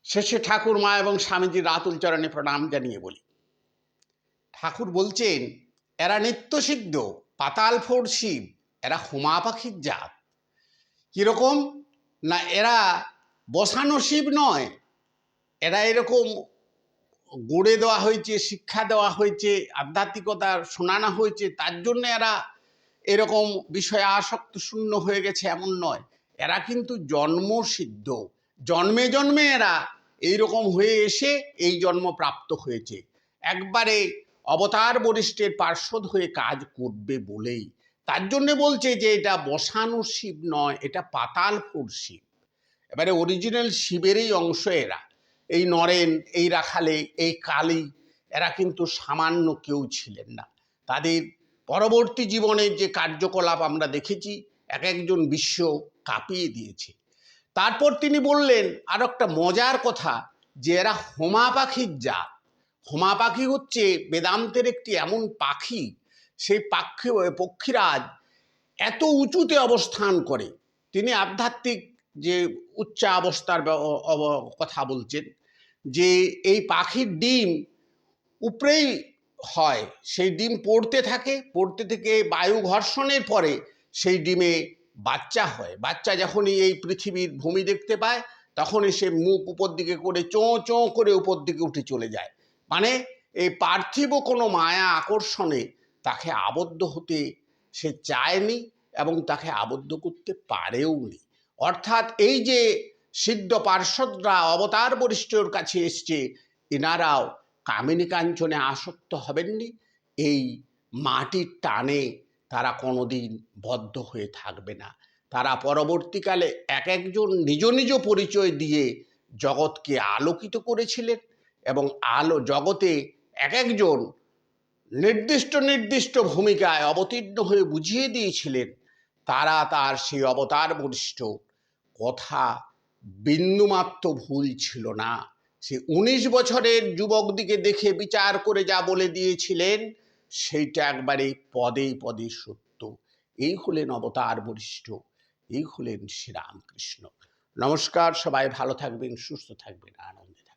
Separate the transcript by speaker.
Speaker 1: শেষে ঠাকুর মা এবং স্বামীজির আতুল চরণে প্রণাম জানিয়ে বলি, ঠাকুর বলছেন এরা নিত্যসিদ্ধ, পাতাল ফোর শিব, এরা হুমা পাখির জাত। কিরকম না, এরা বসানো শিব নয়, এরা এরকম গড়ে দেওয়া হয়েছে, শিক্ষা দেওয়া হয়েছে, আধ্যাত্মিকতার শোনানো হয়েছে, তার জন্য এরা এরকম বিষয়ে আসক্ত শূন্য হয়ে গেছে এমন নয়। এরা কিন্তু জন্মসিদ্ধ, জন্মে জন্মে এরা এইরকম হয়ে এসে এই জন্ম প্রাপ্ত হয়েছে। একবারে অবতার বরিষ্ঠের পার্শ্বদ হয়ে কাজ করবে বলেই তার জন্যে বলছে যে এটা বসানো শিব নয়, এটা পাতাল ফোর শিব। এবারে অরিজিনাল শিবেরই অংশ এরা। এই নরেন, এই রাখালে, এই কালী, এরা কিন্তু সামান্য কেউ ছিলেন না। তাদের পরবর্তী জীবনের যে কার্যকলাপ আমরা দেখেছি, এক একজন বিশ্ব কাঁপিয়ে দিয়েছে। তারপর তিনি বললেন আর একটা মজার কথা, যে এরা হোমা পাখির জাত। হোমা পাখি হচ্ছে বেদান্তের একটি এমন পাখি, সেই পক্ষীরাজ এত উঁচুতে অবস্থান করে। তিনি আধ্যাত্মিক যে উচ্চাবস্থার কথা বলছেন, যে এই পাখির ডিম উপরেই হয়, সেই ডিম পড়তে থাকে, পড়তে থেকে বায়ু ঘর্ষণের পরে সেই ডিমে বাচ্চা হয়। বাচ্চা যখনই এই পৃথিবীর ভূমি দেখতে পায়, তখনই সে মুখ উপর দিকে করে চোঁ চোঁ করে উপর দিকে উঠে চলে যায়। মানে এই পার্থিব কোনো মায়া আকর্ষণে তাকে আবদ্ধ হতে সে চায়নি এবং তাকে আবদ্ধ করতে পারেও নি। অর্থাৎ এই যে সিদ্ধ পার্ষদরা অবতার বরিষ্ঠর কাছে এসছে, এনারাও কামিনী কাঞ্চনে আসক্ত হবেননি। এই মাটির টানে তারা কোনোদিন বদ্ধ হয়ে থাকবে না। তারা পরবর্তীকালে এক একজন নিজ নিজ পরিচয় দিয়ে জগৎকে আলোকিত করেছিলেন এবং জগতে এক একজন নির্দিষ্ট নির্দিষ্ট ভূমিকায় অবতীর্ণ হয়ে বুঝিয়ে দিয়েছিলেন। তারা তার সেই অবতার বরিষ্ঠ কথা বিন্দুমাত্র ভুল ছিল না। সে 19 বছরের যুবকদিকে দেখে বিচার করে যা বলে দিয়েছিলেন, সেইটা একবারে পদে পদে সত্য। এই হলেন অবতার বরিষ্ঠ, এই হলেন শ্রীরামকৃষ্ণ। নমস্কার, সবাই ভালো থাকবেন, সুস্থ থাকবেন, আনন্দে থাকবেন।